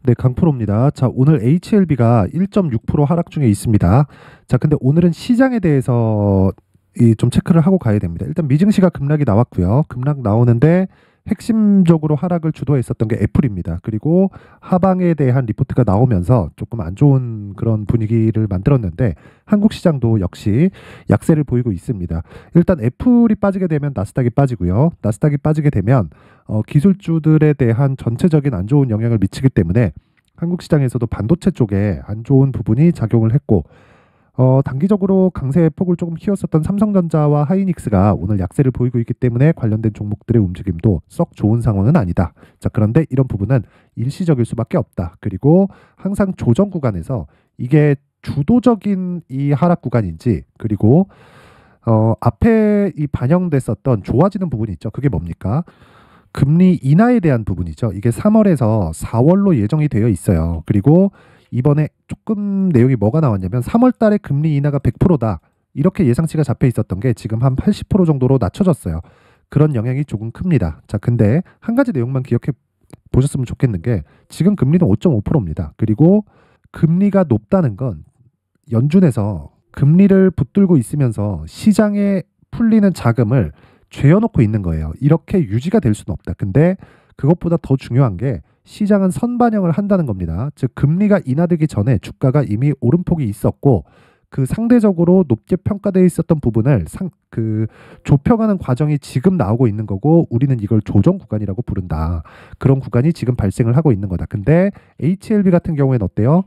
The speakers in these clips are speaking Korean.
네, 강프로입니다. 자, 오늘 HLB가 1.6% 하락 중에 있습니다. 자, 근데 오늘은 시장에 대해서 좀 체크를 하고 가야 됩니다. 일단 미증시가 급락이 나왔고요. 급락 나오는데 핵심적으로 하락을 주도했었던 게 애플입니다. 그리고 하방에 대한 리포트가 나오면서 조금 안 좋은 그런 분위기를 만들었는데 한국 시장도 역시 약세를 보이고 있습니다. 일단 애플이 빠지게 되면 나스닥이 빠지고요. 나스닥이 빠지게 되면 기술주들에 대한 전체적인 안 좋은 영향을 미치기 때문에 한국 시장에서도 반도체 쪽에 안 좋은 부분이 작용을 했고 단기적으로 강세의 폭을 조금 키웠었던 삼성전자와 하이닉스가 오늘 약세를 보이고 있기 때문에 관련된 종목들의 움직임도 썩 좋은 상황은 아니다. 자, 그런데 이런 부분은 일시적일 수밖에 없다. 그리고 항상 조정 구간에서 이게 주도적인 이 하락 구간인지, 그리고 앞에 이 반영됐었던 좋아지는 부분이 있죠. 그게 뭡니까? 금리 인하에 대한 부분이죠. 이게 3월에서 4월로 예정이 되어 있어요. 그리고 이번에 조금 내용이 뭐가 나왔냐면 3월 달에 금리 인하가 100%다. 이렇게 예상치가 잡혀 있었던 게 지금 한 80% 정도로 낮춰졌어요. 그런 영향이 조금 큽니다. 자, 근데 한 가지 내용만 기억해 보셨으면 좋겠는 게 지금 금리는 5.5%입니다. 그리고 금리가 높다는 건 연준에서 금리를 붙들고 있으면서 시장에 풀리는 자금을 죄어놓고 있는 거예요. 이렇게 유지가 될 수는 없다. 근데 그것보다 더 중요한 게 시장은 선반영을 한다는 겁니다. 즉 금리가 인하되기 전에 주가가 이미 오름폭이 있었고 그 상대적으로 높게 평가되어 있었던 부분을 좁혀가는 과정이 지금 나오고 있는 거고 우리는 이걸 조정 구간이라고 부른다. 그런 구간이 지금 발생을 하고 있는 거다. 근데 HLB 같은 경우에는 어때요?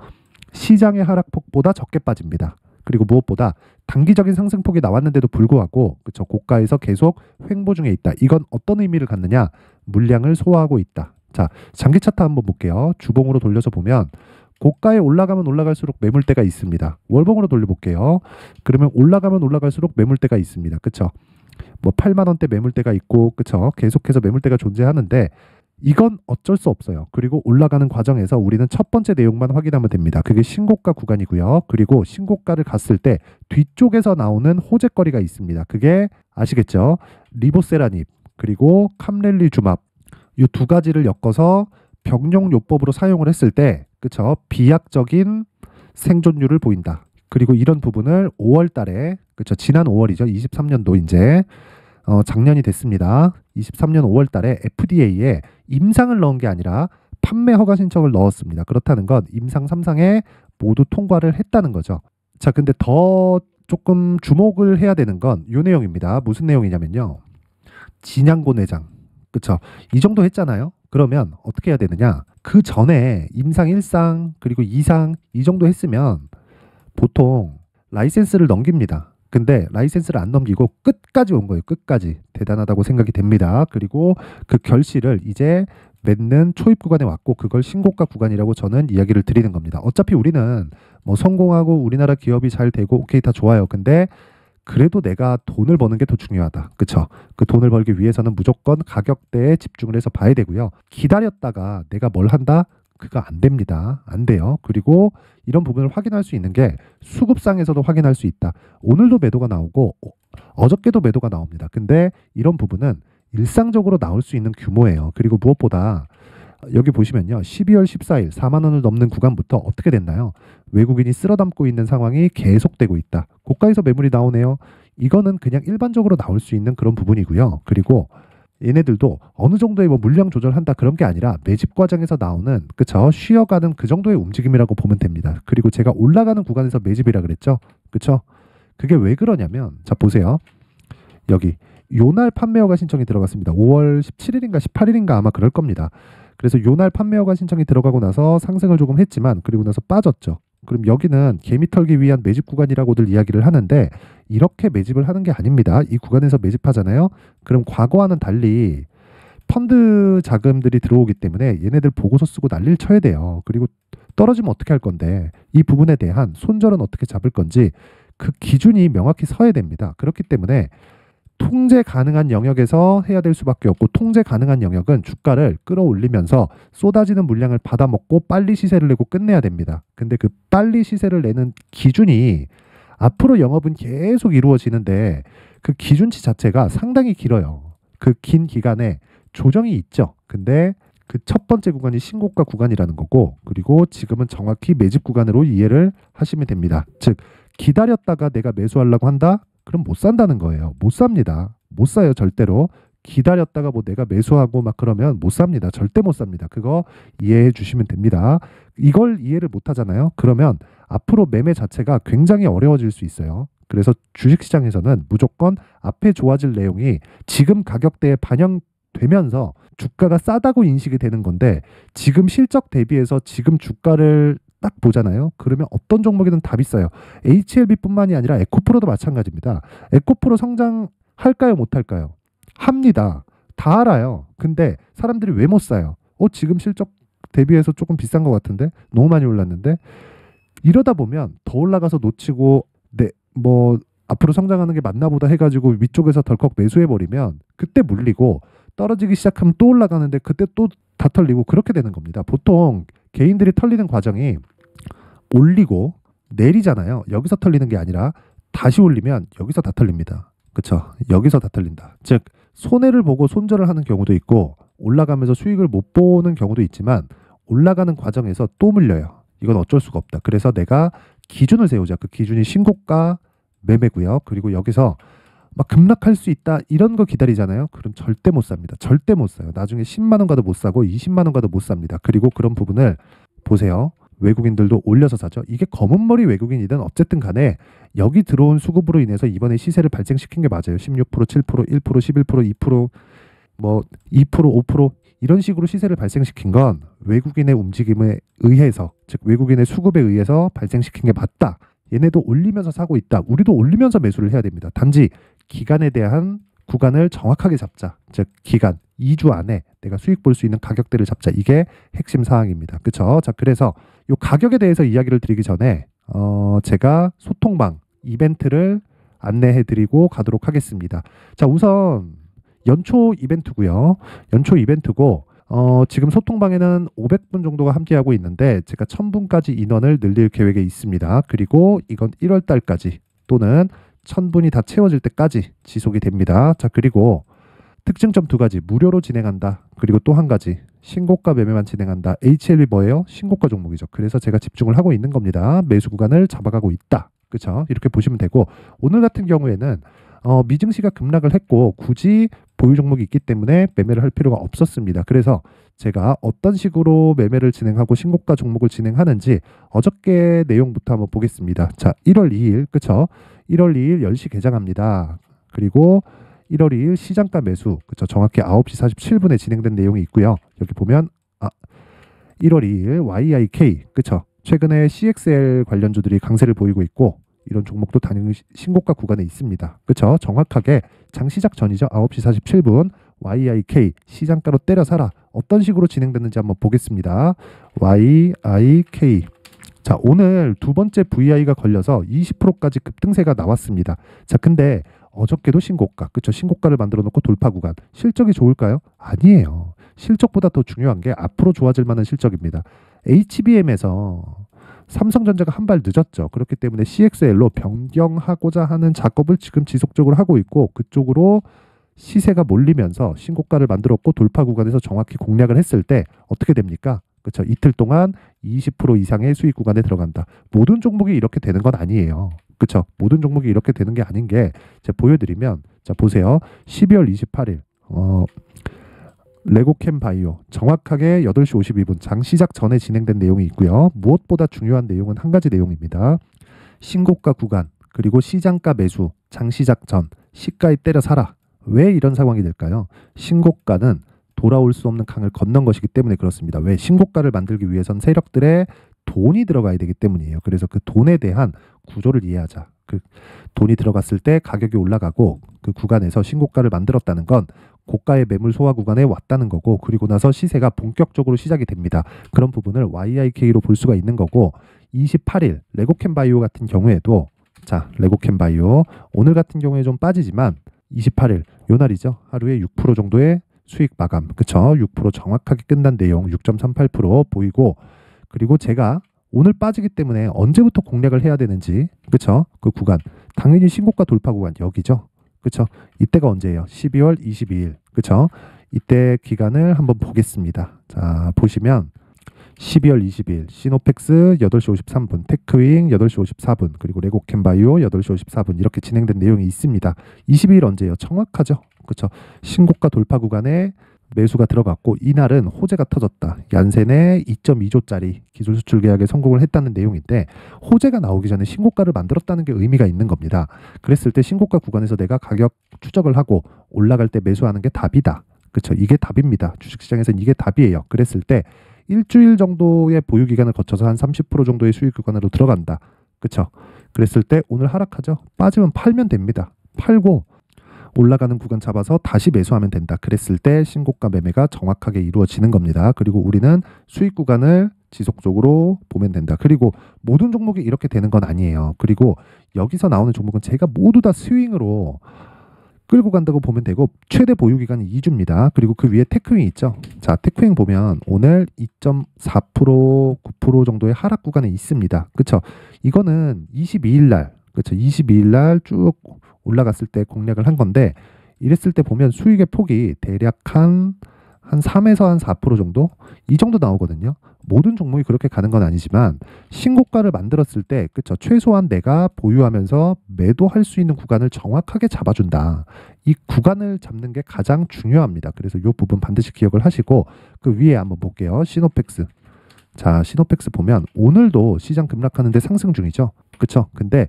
시장의 하락폭보다 적게 빠집니다. 그리고 무엇보다 단기적인 상승폭이 나왔는데도 불구하고 그쵸, 고가에서 계속 횡보 중에 있다. 이건 어떤 의미를 갖느냐? 물량을 소화하고 있다. 자, 장기 차트 한번 볼게요. 주봉으로 돌려서 보면 고가에 올라가면 올라갈수록 매물대가 있습니다. 월봉으로 돌려볼게요. 그러면 올라가면 올라갈수록 매물대가 있습니다. 그쵸? 뭐 8만 원대 매물대가 있고 그쵸? 계속해서 매물대가 존재하는데 이건 어쩔 수 없어요. 그리고 올라가는 과정에서 우리는 첫 번째 내용만 확인하면 됩니다. 그게 신고가 구간이고요. 그리고 신고가를 갔을 때 뒤쪽에서 나오는 호재거리가 있습니다. 그게 아시겠죠? 리보세라닙 그리고 캄렐리주맙 이 두 가지를 엮어서 병용요법으로 사용을 했을 때 그쵸? 비약적인 생존율을 보인다. 그리고 이런 부분을 5월 달에 그쵸? 지난 5월이죠. 23년도 이제 작년이 됐습니다. 23년 5월 달에 FDA에 임상을 넣은 게 아니라 판매 허가 신청을 넣었습니다. 그렇다는 건 임상 3상에 모두 통과를 했다는 거죠. 자, 근데 더 조금 주목을 해야 되는 건 이 내용입니다. 무슨 내용이냐면요. 진양고 내장. 그쵸? 이 정도 했잖아요. 그러면 어떻게 해야 되느냐? 그 전에 임상 1상 그리고 2상 이 정도 했으면 보통 라이센스를 넘깁니다. 근데 라이센스를 안 넘기고 끝까지 온 거예요. 끝까지. 대단하다고 생각이 됩니다. 그리고 그 결실을 이제 맺는 초입 구간에 왔고 그걸 신고가 구간이라고 저는 이야기를 드리는 겁니다. 어차피 우리는 뭐 성공하고 우리나라 기업이 잘 되고 오케이 다 좋아요. 근데 그래도 내가 돈을 버는 게 더 중요하다. 그쵸? 그 돈을 벌기 위해서는 무조건 가격대에 집중을 해서 봐야 되고요. 기다렸다가 내가 뭘 한다? 그거 안 됩니다. 안 돼요. 그리고 이런 부분을 확인할 수 있는 게 수급상에서도 확인할 수 있다. 오늘도 매도가 나오고 어저께도 매도가 나옵니다. 근데 이런 부분은 일상적으로 나올 수 있는 규모예요. 그리고 무엇보다 여기 보시면요. 12월 14일 4만 원을 넘는 구간부터 어떻게 됐나요? 외국인이 쓸어담고 있는 상황이 계속되고 있다. 고가에서 매물이 나오네요. 이거는 그냥 일반적으로 나올 수 있는 그런 부분이고요. 그리고 얘네들도 어느 정도의 뭐 물량 조절한다 그런 게 아니라 매집 과정에서 나오는 그쵸? 쉬어가는 그 정도의 움직임이라고 보면 됩니다. 그리고 제가 올라가는 구간에서 매집이라 그랬죠? 그쵸? 그게 왜 그러냐면 자 보세요. 여기 요날 판매 허가 신청이 들어갔습니다. 5월 17일인가 18일인가 아마 그럴 겁니다. 그래서 요날 판매 허가 신청이 들어가고 나서 상승을 조금 했지만 그리고 나서 빠졌죠. 그럼 여기는 개미 털기 위한 매집 구간이라고들 이야기를 하는데 이렇게 매집을 하는 게 아닙니다. 이 구간에서 매집하잖아요. 그럼 과거와는 달리 펀드 자금들이 들어오기 때문에 얘네들 보고서 쓰고 난리를 쳐야 돼요. 그리고 떨어지면 어떻게 할 건데 이 부분에 대한 손절은 어떻게 잡을 건지 그 기준이 명확히 서야 됩니다. 그렇기 때문에 통제 가능한 영역에서 해야 될 수밖에 없고 통제 가능한 영역은 주가를 끌어올리면서 쏟아지는 물량을 받아먹고 빨리 시세를 내고 끝내야 됩니다. 근데 그 빨리 시세를 내는 기준이 앞으로 영업은 계속 이루어지는데 그 기준치 자체가 상당히 길어요. 그 긴 기간에 조정이 있죠. 근데 그 첫 번째 구간이 신고가 구간이라는 거고, 그리고 지금은 정확히 매집 구간으로 이해를 하시면 됩니다. 즉 기다렸다가 내가 매수하려고 한다? 그럼 못 산다는 거예요. 못 삽니다. 못 사요, 절대로. 기다렸다가 뭐 내가 매수하고 막 그러면 못 삽니다. 절대 못 삽니다. 그거 이해해 주시면 됩니다. 이걸 이해를 못 하잖아요. 그러면 앞으로 매매 자체가 굉장히 어려워질 수 있어요. 그래서 주식시장에서는 무조건 앞에 좋아질 내용이 지금 가격대에 반영되면서 주가가 싸다고 인식이 되는 건데, 지금 실적 대비해서 지금 주가를 딱 보잖아요. 그러면 어떤 종목이든 다 비싸요. HLB뿐만이 아니라 에코프로도 마찬가지입니다. 에코프로 성장할까요, 못할까요? 합니다. 다 알아요. 근데 사람들이 왜 못 사요? 지금 실적 대비해서 조금 비싼 것 같은데? 너무 많이 올랐는데? 이러다 보면 더 올라가서 놓치고, 뭐 앞으로 성장하는 게 맞나 보다 해가지고 위쪽에서 덜컥 매수해버리면 그때 물리고, 떨어지기 시작하면 또 올라가는데 그때 또 다 털리고, 그렇게 되는 겁니다. 보통 개인들이 털리는 과정이 올리고 내리잖아요. 여기서 털리는 게 아니라 다시 올리면 여기서 다 털립니다. 그쵸? 여기서 다 털린다. 즉 손해를 보고 손절을 하는 경우도 있고, 올라가면서 수익을 못 보는 경우도 있지만, 올라가는 과정에서 또 물려요. 이건 어쩔 수가 없다. 그래서 내가 기준을 세우자. 그 기준이 신고가 매매고요. 그리고 여기서 막 급락할 수 있다 이런 거 기다리잖아요. 그럼 절대 못 삽니다. 절대 못 사요. 나중에 10만 원 가도 못 사고 20만 원 가도 못 삽니다. 그리고 그런 부분을 보세요. 외국인들도 올려서 사죠. 이게 검은 머리 외국인이든 어쨌든 간에 여기 들어온 수급으로 인해서 이번에 시세를 발생시킨 게 맞아요. 16%, 7%, 1%, 11%, 2%, 뭐 2%, 5% 이런 식으로 시세를 발생시킨 건 외국인의 움직임에 의해서, 즉 외국인의 수급에 의해서 발생시킨 게 맞다. 얘네도 올리면서 사고 있다. 우리도 올리면서 매수를 해야 됩니다. 단지 기간에 대한 구간을 정확하게 잡자. 즉 기간 2주 안에 내가 수익 볼 수 있는 가격대를 잡자. 이게 핵심 사항입니다. 그렇죠? 자, 그래서 이 가격에 대해서 이야기를 드리기 전에 제가 소통방 이벤트를 안내해 드리고 가도록 하겠습니다. 자, 우선 연초 이벤트고요. 연초 이벤트고 지금 소통방에는 500분 정도가 함께하고 있는데 제가 1000분까지 인원을 늘릴 계획에 있습니다. 그리고 이건 1월 달까지 또는 1000분이 다 채워질 때까지 지속이 됩니다. 자, 그리고 특징점 2가지, 무료로 진행한다. 그리고 또 한 가지, 신고가 매매만 진행한다. HLB 뭐예요? 신고가 종목이죠. 그래서 제가 집중을 하고 있는 겁니다. 매수 구간을 잡아가고 있다. 그렇죠? 이렇게 보시면 되고, 오늘 같은 경우에는 미증시가 급락을 했고 굳이 보유 종목이 있기 때문에 매매를 할 필요가 없었습니다. 그래서 제가 어떤 식으로 매매를 진행하고 신고가 종목을 진행하는지 어저께 내용부터 한번 보겠습니다. 자, 1월 2일 그쵸? 1월 2일 10시 개장합니다. 그리고 1월 2일 시장가 매수 그쵸? 정확히 9시 47분에 진행된 내용이 있고요. 여기 보면 1월 2일 YIK 그쵸? 최근에 CXL 관련주들이 강세를 보이고 있고, 이런 종목도 단일 신고가 구간에 있습니다. 그렇죠? 정확하게 장시작 전이죠. 9시 47분 YIK 시장가로 때려 사라. 어떤 식으로 진행됐는지 한번 보겠습니다. YIK. 자, 오늘 두 번째 VI가 걸려서 20%까지 급등세가 나왔습니다. 자, 근데 어저께도 신고가. 그렇죠? 신고가를 만들어 놓고 돌파 구간. 실적이 좋을까요? 아니에요. 실적보다 더 중요한 게 앞으로 좋아질 만한 실적입니다. HBM에서 삼성전자가 한 발 늦었죠. 그렇기 때문에 CXL로 변경하고자 하는 작업을 지금 지속적으로 하고 있고, 그쪽으로 시세가 몰리면서 신고가를 만들었고 돌파 구간에서 정확히 공략을 했을 때 어떻게 됩니까? 그렇죠. 이틀 동안 20% 이상의 수익 구간에 들어간다. 모든 종목이 이렇게 되는 건 아니에요. 그렇죠. 모든 종목이 이렇게 되는 게 아닌 게 제가 보여드리면, 자 보세요. 12월 28일 레고캠 바이오 정확하게 8시 52분 장 시작 전에 진행된 내용이 있고요. 무엇보다 중요한 내용은 한 가지 내용입니다. 신고가 구간 그리고 시장가 매수 장 시작 전 시가에 때려 사라. 왜 이런 상황이 될까요? 신고가는 돌아올 수 없는 강을 건넌 것이기 때문에 그렇습니다. 왜? 신고가를 만들기 위해선 세력들의 돈이 들어가야 되기 때문이에요. 그래서 그 돈에 대한 구조를 이해하자. 그 돈이 들어갔을 때 가격이 올라가고 그 구간에서 신고가를 만들었다는 건 고가의 매물 소화 구간에 왔다는 거고, 그리고 나서 시세가 본격적으로 시작이 됩니다. 그런 부분을 YIK로 볼 수가 있는 거고, 28일 레고캠 바이오 같은 경우에도, 자 레고캠 바이오 오늘 같은 경우에 좀 빠지지만 28일 요 날이죠. 하루에 6% 정도의 수익 마감. 그쵸? 6% 정확하게 끝난 내용 6.38% 보이고, 그리고 제가 오늘 빠지기 때문에 언제부터 공략을 해야 되는지, 그쵸? 그 구간 당연히 신고가 돌파 구간 여기죠. 그쵸? 이때가 언제예요? 12월 22일. 그쵸? 이때 기간을 한번 보겠습니다. 자, 보시면 12월 20일 시노펙스 8시 53분, 테크윙 8시 54분, 그리고 레고캠바이오 8시 54분 이렇게 진행된 내용이 있습니다. 22일 언제예요? 정확하죠. 그렇죠. 신고가 돌파 구간에 매수가 들어갔고 이날은 호재가 터졌다. 얀센의 2.2조짜리 기술 수출 계약에 성공을 했다는 내용인데 호재가 나오기 전에 신고가를 만들었다는 게 의미가 있는 겁니다. 그랬을 때 신고가 구간에서 내가 가격 추적을 하고 올라갈 때 매수하는 게 답이다. 그렇죠. 이게 답입니다. 주식시장에서는 이게 답이에요. 그랬을 때 일주일 정도의 보유 기간을 거쳐서 한 30% 정도의 수익 구간으로 들어간다. 그렇죠. 그랬을 때 오늘 하락하죠. 빠지면 팔면 됩니다. 팔고 올라가는 구간 잡아서 다시 매수하면 된다. 그랬을 때 신고가 매매가 정확하게 이루어지는 겁니다. 그리고 우리는 수익 구간을 지속적으로 보면 된다. 그리고 모든 종목이 이렇게 되는 건 아니에요. 그리고 여기서 나오는 종목은 제가 모두 다 스윙으로 끌고 간다고 보면 되고 최대 보유 기간이 2주입니다. 그리고 그 위에 테크윙 있죠. 자, 테크윙 보면 오늘 2.4% 9% 정도의 하락 구간에 있습니다. 그렇죠? 이거는 22일 날, 그렇죠? 22일 날 쭉 올라갔을 때 공략을 한 건데 이랬을 때 보면 수익의 폭이 대략 한 3에서 한 4% 정도? 이 정도 나오거든요. 모든 종목이 그렇게 가는 건 아니지만 신고가를 만들었을 때 그쵸 최소한 내가 보유하면서 매도할 수 있는 구간을 정확하게 잡아준다. 이 구간을 잡는 게 가장 중요합니다. 그래서 이 부분 반드시 기억을 하시고 그 위에 한번 볼게요. 시노펙스. 자, 시노펙스 보면 오늘도 시장 급락하는데 상승 중이죠. 그쵸? 근데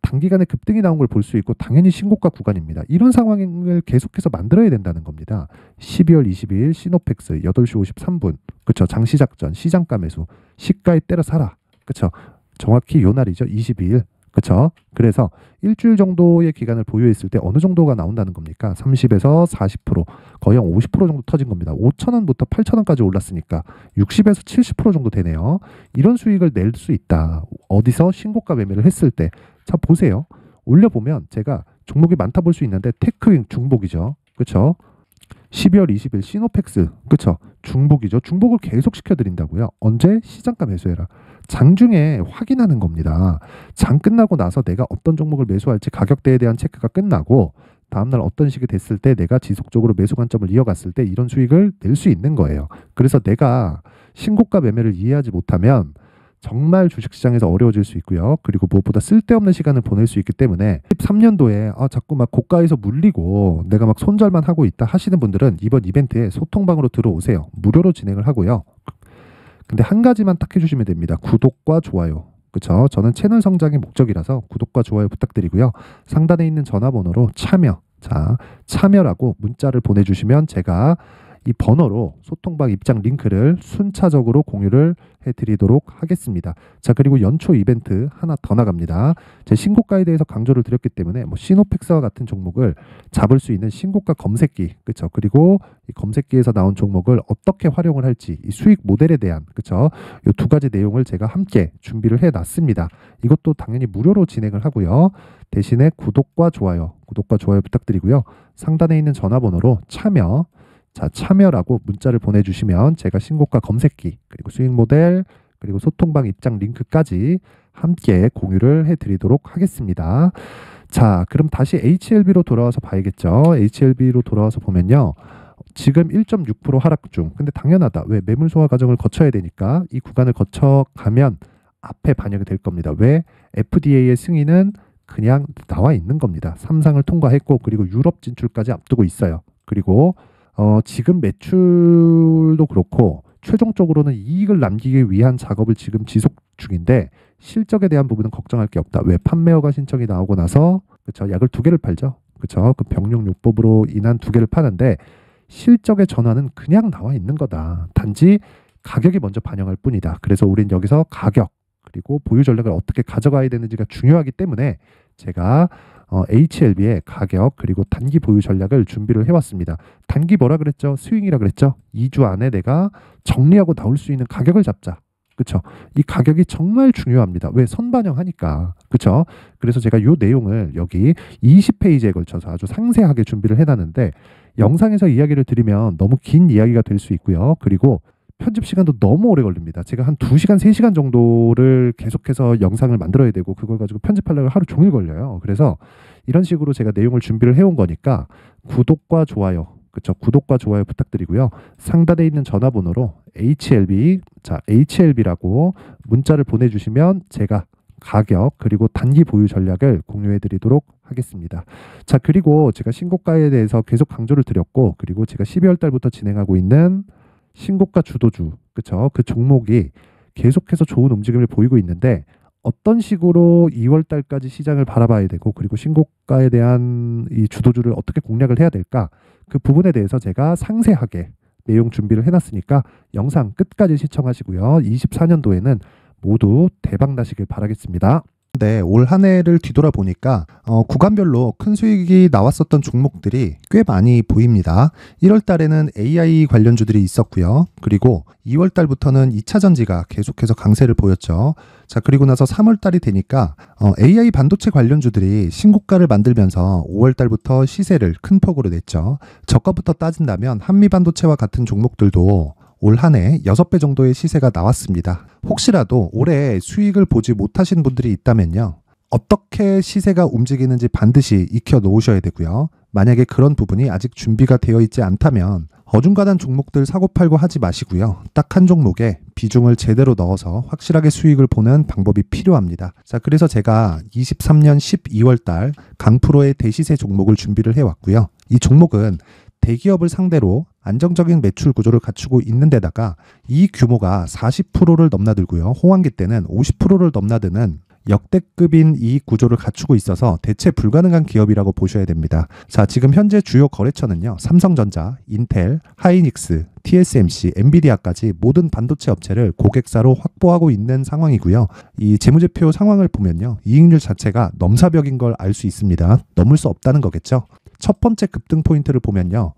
단기간에 급등이 나온 걸 볼 수 있고 당연히 신고가 구간입니다. 이런 상황을 계속해서 만들어야 된다는 겁니다. 12월 22일 시노펙스 8시 53분. 그쵸? 장시작전, 시장가 매수, 시가에 때려 사라. 그쵸? 정확히 요 날이죠. 22일. 그쵸? 그래서 일주일 정도의 기간을 보유했을 때 어느 정도가 나온다는 겁니까? 30에서 40%, 거의 한 50% 정도 터진 겁니다. 5,000원부터 8,000원까지 올랐으니까 60에서 70% 정도 되네요. 이런 수익을 낼 수 있다. 어디서 신고가 매매를 했을 때. 자, 보세요. 올려보면 제가 종목이 많다 볼 수 있는데 테크윙 중복이죠. 그쵸? 12월 20일 시노펙스. 그쵸? 중복이죠. 중복을 계속 시켜드린다고요. 언제? 시장가 매수해라. 장중에 확인하는 겁니다. 장 끝나고 나서 내가 어떤 종목을 매수할지 가격대에 대한 체크가 끝나고 다음날 어떤 식이 됐을 때 내가 지속적으로 매수 관점을 이어갔을 때 이런 수익을 낼 수 있는 거예요. 그래서 내가 신고가 매매를 이해하지 못하면 정말 주식시장에서 어려워질 수 있고요. 그리고 무엇보다 쓸데없는 시간을 보낼 수 있기 때문에 13년도에 자꾸 막 고가에서 물리고 내가 막 손절만 하고 있다 하시는 분들은 이번 이벤트에 소통방으로 들어오세요. 무료로 진행을 하고요. 근데 한 가지만 딱 해주시면 됩니다. 구독과 좋아요. 그쵸? 저는 채널 성장이 목적이라서 구독과 좋아요 부탁드리고요. 상단에 있는 전화번호로 참여. 자, 참여라고 문자를 보내주시면 제가 이 번호로 소통방 입장 링크를 순차적으로 공유를 해드리도록 하겠습니다. 자, 그리고 연초 이벤트 하나 더 나갑니다. 제 신고가에 대해서 강조를 드렸기 때문에 뭐 시노펙스와 같은 종목을 잡을 수 있는 신고가 검색기, 그쵸? 그리고 이 검색기에서 나온 종목을 어떻게 활용을 할지 이 수익 모델에 대한, 그쵸? 이 두 가지 내용을 제가 함께 준비를 해놨습니다. 이것도 당연히 무료로 진행을 하고요. 대신에 구독과 좋아요 부탁드리고요. 상단에 있는 전화번호로 참여. 자, 참여라고 문자를 보내주시면 제가 신고가 검색기 그리고 수익 모델 그리고 소통방 입장 링크까지 함께 공유를 해드리도록 하겠습니다. 자, 그럼 다시 HLB로 돌아와서 봐야겠죠. HLB로 돌아와서 보면요. 지금 1.6% 하락 중. 근데 당연하다. 왜? 매물 소화 과정을 거쳐야 되니까 이 구간을 거쳐가면 앞에 반영이 될 겁니다. 왜? FDA의 승인은 그냥 나와 있는 겁니다. 3상을 통과했고 그리고 유럽 진출까지 앞두고 있어요. 그리고 지금 매출도 그렇고 최종적으로는 이익을 남기기 위한 작업을 지금 지속 중인데 실적에 대한 부분은 걱정할 게 없다. 왜? 판매허가 신청이 나오고 나서 그쵸? 약을 2개를 팔죠. 그쵸? 그 병용요법으로 인한 2개를 파는데 실적의 전환은 그냥 나와 있는 거다. 단지 가격이 먼저 반영할 뿐이다. 그래서 우린 여기서 가격 그리고 보유 전략을 어떻게 가져가야 되는지가 중요하기 때문에 제가 HLB의 가격 그리고 단기 보유 전략을 준비를 해왔습니다. 단기 뭐라 그랬죠? 스윙이라 그랬죠? 2주 안에 내가 정리하고 나올 수 있는 가격을 잡자. 그쵸? 이 가격이 정말 중요합니다. 왜? 선반영하니까. 그쵸? 그래서 제가 이 내용을 여기 20페이지에 걸쳐서 아주 상세하게 준비를 해놨는데 영상에서 이야기를 드리면 너무 긴 이야기가 될 수 있고요. 그리고 편집 시간도 너무 오래 걸립니다. 제가 한 2시간, 3시간 정도를 계속해서 영상을 만들어야 되고 그걸 가지고 편집하려고 하루 종일 걸려요. 그래서 이런 식으로 제가 내용을 준비를 해온 거니까 구독과 좋아요 그쵸? 구독과 좋아요 부탁드리고요. 상단에 있는 전화번호로 HLB, 자, HLB라고 문자를 보내주시면 제가 가격 그리고 단기 보유 전략을 공유해 드리도록 하겠습니다. 자, 그리고 제가 신고가에 대해서 계속 강조를 드렸고, 그리고 제가 12월 달부터 진행하고 있는 신고가 주도주, 그쵸? 그 종목이 계속해서 좋은 움직임을 보이고 있는데, 어떤 식으로 2월 달까지 시장을 바라봐야 되고, 그리고 신고가에 대한 이 주도주를 어떻게 공략을 해야 될까? 그 부분에 대해서 제가 상세하게 내용 준비를 해놨으니까 영상 끝까지 시청하시고요. 24년도에는 모두 대박 나시길 바라겠습니다. 네, 올 한 해를 뒤돌아보니까 구간별로 큰 수익이 나왔었던 종목들이 꽤 많이 보입니다. 1월 달에는 AI 관련주들이 있었고요. 그리고 2월 달부터는 2차 전지가 계속해서 강세를 보였죠. 자, 그리고 나서 3월 달이 되니까 AI 반도체 관련주들이 신고가를 만들면서 5월 달부터 시세를 큰 폭으로 냈죠. 저가부터 따진다면 한미반도체와 같은 종목들도 올 한 해 6배 정도의 시세가 나왔습니다. 혹시라도 올해 수익을 보지 못하신 분들이 있다면요, 어떻게 시세가 움직이는지 반드시 익혀 놓으셔야 되고요. 만약에 그런 부분이 아직 준비가 되어 있지 않다면 어중간한 종목들 사고팔고 하지 마시고요. 딱 한 종목에 비중을 제대로 넣어서 확실하게 수익을 보는 방법이 필요합니다. 자, 그래서 제가 23년 12월 달 강프로의 대시세 종목을 준비를 해왔고요. 이 종목은 대기업을 상대로 안정적인 매출 구조를 갖추고 있는 데다가 이 규모가 40%를 넘나들고요. 호황기 때는 50%를 넘나드는 역대급인 이익 구조를 갖추고 있어서 대체 불가능한 기업이라고 보셔야 됩니다. 자, 지금 현재 주요 거래처는요, 삼성전자, 인텔, 하이닉스, TSMC, 엔비디아까지 모든 반도체 업체를 고객사로 확보하고 있는 상황이고요. 이 재무제표 상황을 보면요, 이익률 자체가 넘사벽인 걸 알 수 있습니다. 넘을 수 없다는 거겠죠. 첫 번째 급등 포인트를 보면요,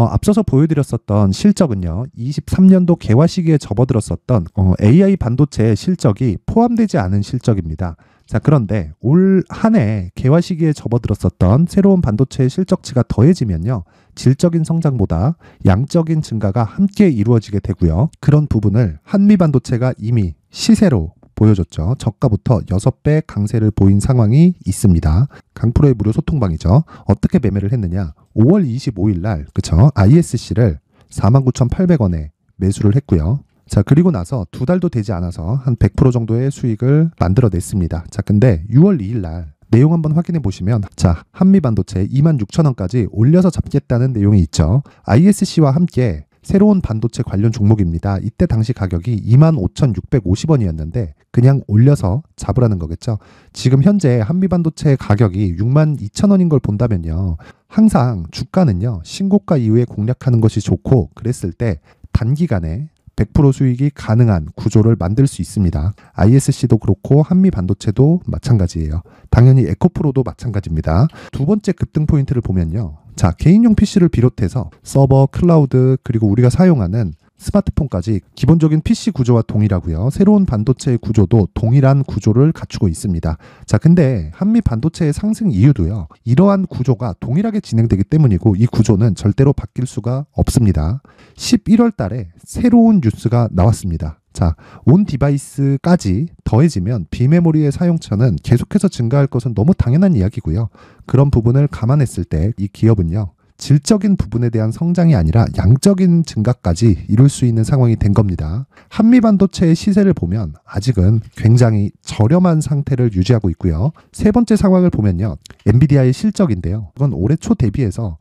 앞서서 보여드렸었던 실적은요, 23년도 개화 시기에 접어들었었던 AI 반도체의 실적이 포함되지 않은 실적입니다. 자, 그런데 올 한 해 개화 시기에 접어들었었던 새로운 반도체의 실적치가 더해지면요, 질적인 성장보다 양적인 증가가 함께 이루어지게 되고요. 그런 부분을 한미반도체가 이미 시세로 보여줬죠. 저가부터 6배 강세를 보인 상황이 있습니다. 강프로의 무료 소통방이죠. 어떻게 매매를 했느냐? 5월 25일 날, 그쵸? ISC를 49,800원에 매수를 했고요. 자, 그리고 나서 2달도 되지 않아서 한 100% 정도의 수익을 만들어냈습니다. 자, 근데 6월 2일 날 내용 한번 확인해 보시면, 자, 한미반도체 26,000원까지 올려서 잡겠다는 내용이 있죠. ISC와 함께 새로운 반도체 관련 종목입니다. 이때 당시 가격이 25,650원이었는데 그냥 올려서 잡으라는 거겠죠. 지금 현재 한미반도체 가격이 62,000원인 걸 본다면요, 항상 주가는요, 신고가 이후에 공략하는 것이 좋고, 그랬을 때 단기간에 100% 수익이 가능한 구조를 만들 수 있습니다. ISC도 그렇고 한미반도체도 마찬가지예요. 당연히 에코프로도 마찬가지입니다. 두 번째 급등 포인트를 보면요, 자, 개인용 PC를 비롯해서 서버, 클라우드, 그리고 우리가 사용하는 스마트폰까지 기본적인 PC 구조와 동일하고요. 새로운 반도체의 구조도 동일한 구조를 갖추고 있습니다. 자, 근데 한미 반도체의 상승 이유도요, 이러한 구조가 동일하게 진행되기 때문이고, 이 구조는 절대로 바뀔 수가 없습니다. 11월 달에 새로운 뉴스가 나왔습니다. 자, 온 디바이스까지 더해지면 비메모리의 사용처는 계속해서 증가할 것은 너무 당연한 이야기고요. 그런 부분을 감안했을 때 이 기업은요, 질적인 부분에 대한 성장이 아니라 양적인 증가까지 이룰 수 있는 상황이 된 겁니다. 한미반도체의 시세를 보면 아직은 굉장히 저렴한 상태를 유지하고 있고요. 세 번째 상황을 보면요, 엔비디아의 실적인데요, 이건 올해 초 대비해서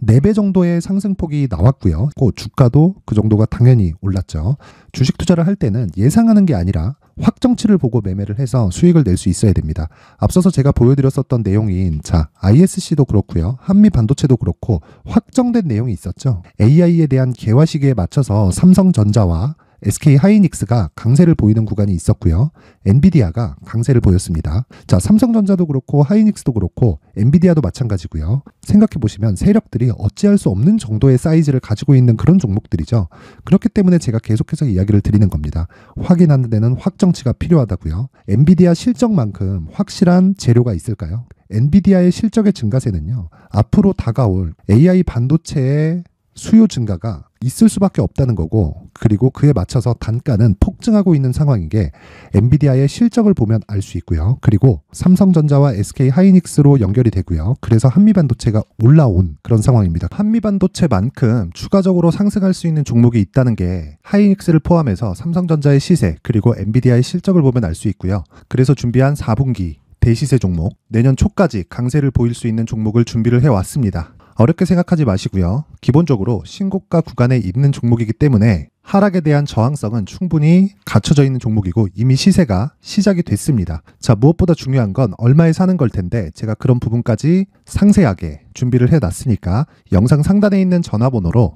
4배 정도의 상승폭이 나왔고요. 주가도 그 정도가 당연히 올랐죠. 주식 투자를 할 때는 예상하는 게 아니라 확정치를 보고 매매를 해서 수익을 낼 수 있어야 됩니다. 앞서서 제가 보여드렸었던 내용인, 자, ISC도 그렇고요, 한미 반도체도 그렇고 확정된 내용이 있었죠. AI에 대한 개화 시기에 맞춰서 삼성전자와 SK 하이닉스가 강세를 보이는 구간이 있었고요. 엔비디아가 강세를 보였습니다. 자, 삼성전자도 그렇고 하이닉스도 그렇고 엔비디아도 마찬가지고요. 생각해 보시면 세력들이 어찌할 수 없는 정도의 사이즈를 가지고 있는 그런 종목들이죠. 그렇기 때문에 제가 계속해서 이야기를 드리는 겁니다. 확인하는 데는 확정치가 필요하다고요. 엔비디아 실적만큼 확실한 재료가 있을까요? 엔비디아의 실적의 증가세는요, 앞으로 다가올 AI 반도체의 수요 증가가 있을 수밖에 없다는 거고, 그리고 그에 맞춰서 단가는 폭증하고 있는 상황인 게 엔비디아의 실적을 보면 알 수 있고요. 그리고 삼성전자와 SK 하이닉스로 연결이 되고요. 그래서 한미반도체가 올라온 그런 상황입니다. 한미반도체만큼 추가적으로 상승할 수 있는 종목이 있다는 게 하이닉스를 포함해서 삼성전자의 시세 그리고 엔비디아의 실적을 보면 알 수 있고요. 그래서 준비한 4분기 대시세 종목, 내년 초까지 강세를 보일 수 있는 종목을 준비를 해왔습니다. 어렵게 생각하지 마시고요. 기본적으로 신고가 구간에 있는 종목이기 때문에 하락에 대한 저항성은 충분히 갖춰져 있는 종목이고 이미 시세가 시작이 됐습니다. 자, 무엇보다 중요한 건 얼마에 사는 걸 텐데 제가 그런 부분까지 상세하게 준비를 해놨으니까 영상 상단에 있는 전화번호로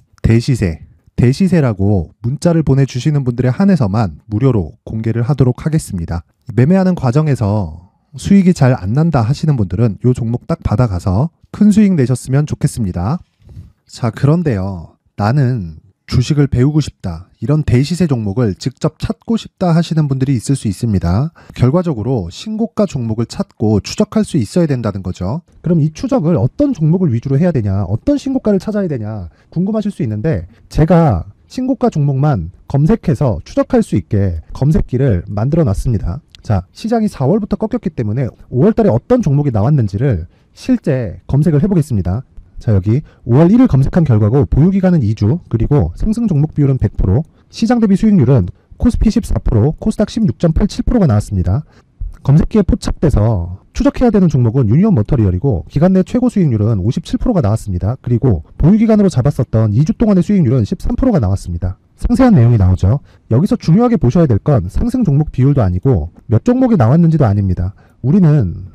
대시세라고 문자를 보내주시는 분들에 한해서만 무료로 공개를 하도록 하겠습니다. 매매하는 과정에서 수익이 잘 안 난다 하시는 분들은 이 종목 딱 받아가서 큰 수익 내셨으면 좋겠습니다. 자, 그런데요. 나는 주식을 배우고 싶다. 이런 대시세 종목을 직접 찾고 싶다 하시는 분들이 있을 수 있습니다. 결과적으로 신고가 종목을 찾고 추적할 수 있어야 된다는 거죠. 그럼 이 추적을 어떤 종목을 위주로 해야 되냐, 어떤 신고가를 찾아야 되냐 궁금하실 수 있는데 제가 신고가 종목만 검색해서 추적할 수 있게 검색기를 만들어 놨습니다. 자, 시장이 4월부터 꺾였기 때문에 5월 달에 어떤 종목이 나왔는지를 실제 검색을 해보겠습니다. 자, 여기 5월 1일 검색한 결과고 보유기간은 2주, 그리고 상승 종목 비율은 100%, 시장 대비 수익률은 코스피 14%, 코스닥 16.87%가 나왔습니다. 검색기에 포착돼서 추적해야 되는 종목은 유니온 머터리얼이고 기간 내 최고 수익률은 57%가 나왔습니다. 그리고 보유기간으로 잡았었던 2주 동안의 수익률은 13%가 나왔습니다. 상세한 내용이 나오죠. 여기서 중요하게 보셔야 될 건 상승 종목 비율도 아니고 몇 종목이 나왔는지도 아닙니다. 우리는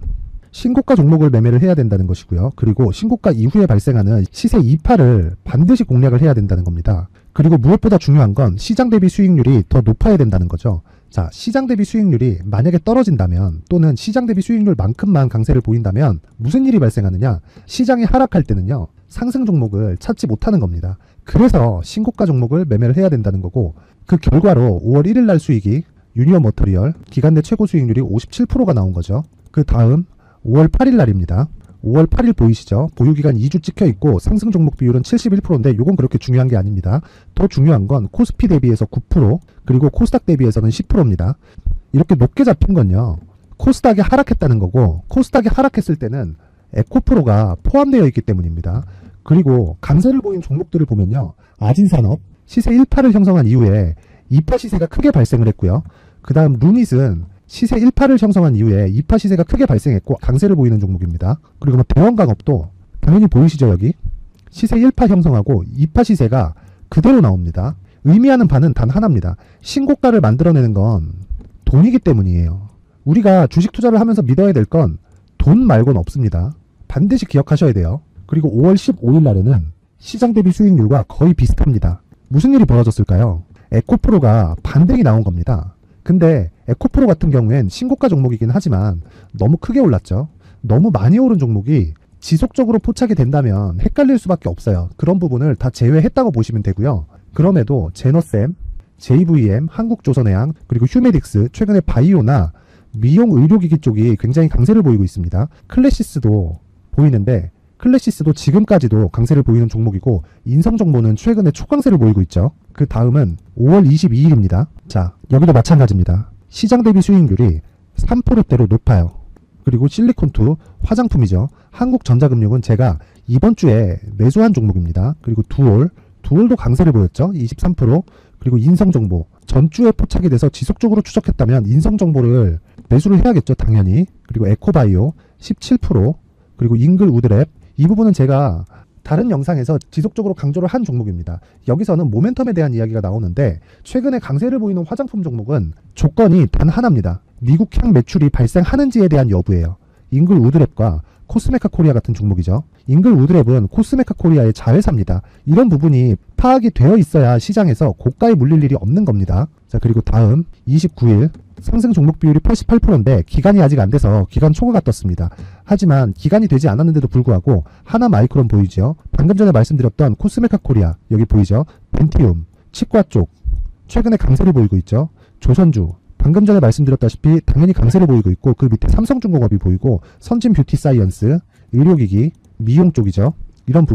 신고가 종목을 매매를 해야 된다는 것이고요. 그리고 신고가 이후에 발생하는 시세 이파를 반드시 공략을 해야 된다는 겁니다. 그리고 무엇보다 중요한 건 시장 대비 수익률이 더 높아야 된다는 거죠. 자, 시장 대비 수익률이 만약에 떨어진다면 또는 시장 대비 수익률만큼만 강세를 보인다면 무슨 일이 발생하느냐? 시장이 하락할 때는요, 상승 종목을 찾지 못하는 겁니다. 그래서 신고가 종목을 매매를 해야 된다는 거고, 그 결과로 5월 1일 날 수익이 유니온 머터리얼 기간 내 최고 수익률이 57%가 나온 거죠. 그 다음 5월 8일 날입니다. 5월 8일 보이시죠? 보유기간 2주 찍혀 있고 상승 종목 비율은 71%인데 이건 그렇게 중요한 게 아닙니다. 더 중요한 건 코스피 대비해서 9%, 그리고 코스닥 대비해서는 10%입니다. 이렇게 높게 잡힌 건요, 코스닥이 하락했다는 거고, 코스닥이 하락했을 때는 에코프로가 포함되어 있기 때문입니다. 그리고 강세를 보인 종목들을 보면요, 아진산업 시세 1파를 형성한 이후에 2파 시세가 크게 발생을 했고요. 그 다음 루닛은 시세 1파를 형성한 이후에 2파 시세가 크게 발생했고 강세를 보이는 종목입니다. 그리고 대원강업도 당연히 보이시죠? 여기 시세 1파 형성하고 2파 시세가 그대로 나옵니다. 의미하는 바는 단 하나입니다. 신고가를 만들어내는 건 돈이기 때문이에요. 우리가 주식 투자를 하면서 믿어야 될 건 돈 말고는 없습니다. 반드시 기억하셔야 돼요. 그리고 5월 15일 날에는 시장 대비 수익률과 거의 비슷합니다. 무슨 일이 벌어졌을까요? 에코프로가 반등이 나온 겁니다. 근데 에코프로 같은 경우엔 신고가 종목이긴 하지만 너무 크게 올랐죠. 너무 많이 오른 종목이 지속적으로 포착이 된다면 헷갈릴 수밖에 없어요. 그런 부분을 다 제외했다고 보시면 되고요. 그럼에도 제너셈, JVM, 한국조선해양, 그리고 휴메딕스, 최근에 바이오나 미용 의료기기 쪽이 굉장히 강세를 보이고 있습니다. 클래시스도 보이는데 클래시스도 지금까지도 강세를 보이는 종목이고 인성정보는 최근에 초강세를 보이고 있죠. 그 다음은 5월 22일입니다. 자, 여기도 마찬가지입니다. 시장 대비 수익률이 3%대로 높아요. 그리고 실리콘2 화장품이죠. 한국전자금융은 제가 이번 주에 매수한 종목입니다. 그리고 두올도 강세를 보였죠. 23%. 그리고 인성정보 전주에 포착이 돼서 지속적으로 추적했다면 인성정보를 매수를 해야겠죠. 당연히. 그리고 에코바이오 17%. 그리고 잉글 우드랩, 이 부분은 제가 다른 영상에서 지속적으로 강조를 한 종목입니다. 여기서는 모멘텀에 대한 이야기가 나오는데 최근에 강세를 보이는 화장품 종목은 조건이 단 하나입니다. 미국향 매출이 발생하는지에 대한 여부예요. 잉글 우드랩과 코스메카 코리아 같은 종목이죠. 잉글 우드랩은 코스메카 코리아의 자회사입니다. 이런 부분이 파악이 되어 있어야 시장에서 고가에 물릴 일이 없는 겁니다. 자, 그리고 다음 29일 상승 종목 비율이 88%인데 기간이 아직 안 돼서 기간 초과가 떴습니다. 하지만 기간이 되지 않았는데도 불구하고 하나 마이크론 보이죠. 방금 전에 말씀드렸던 코스메카 코리아 여기 보이죠. 벤티움, 치과 쪽 최근에 강세를 보이고 있죠. 조선주 방금 전에 말씀드렸다시피 당연히 강세를 보이고 있고 그 밑에 삼성중공업이 보이고 선진 뷰티 사이언스, 의료기기, 미용 쪽이죠. 이런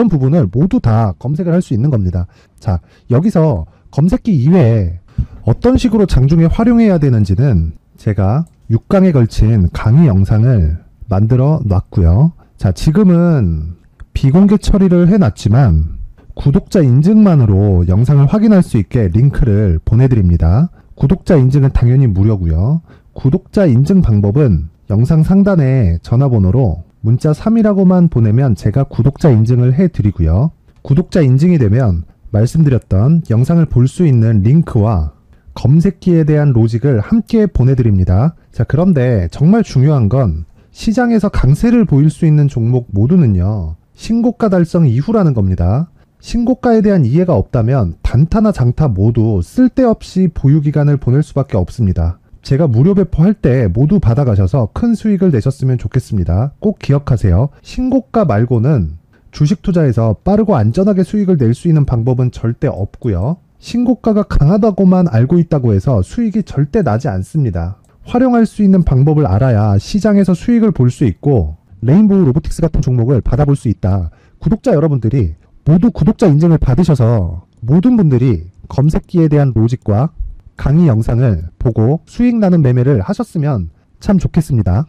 부분을 모두 다 검색을 할 수 있는 겁니다. 자, 여기서 검색기 이외에 어떤 식으로 장중에 활용해야 되는지는 제가 6강에 걸친 강의 영상을 만들어 놨고요. 자, 지금은 비공개 처리를 해놨지만 구독자 인증만으로 영상을 확인할 수 있게 링크를 보내드립니다. 구독자 인증은 당연히 무료고요. 구독자 인증 방법은 영상 상단에 전화번호로 문자 3이라고만 보내면 제가 구독자 인증을 해드리고요. 구독자 인증이 되면 말씀드렸던 영상을 볼 수 있는 링크와 검색기에 대한 로직을 함께 보내드립니다. 자, 그런데 정말 중요한 건 시장에서 강세를 보일 수 있는 종목 모두는요, 신고가 달성 이후라는 겁니다. 신고가에 대한 이해가 없다면 단타나 장타 모두 쓸데없이 보유기간을 보낼 수밖에 없습니다. 제가 무료 배포할 때 모두 받아가셔서 큰 수익을 내셨으면 좋겠습니다. 꼭 기억하세요. 신고가 말고는 주식 투자에서 빠르고 안전하게 수익을 낼 수 있는 방법은 절대 없고요. 신고가가 강하다고만 알고 있다고 해서 수익이 절대 나지 않습니다. 활용할 수 있는 방법을 알아야 시장에서 수익을 볼 수 있고 레인보우 로보틱스 같은 종목을 받아볼 수 있다. 구독자 여러분들이 모두 구독자 인증을 받으셔서 모든 분들이 검색기에 대한 로직과 강의 영상을 보고 수익 나는 매매를 하셨으면 참 좋겠습니다.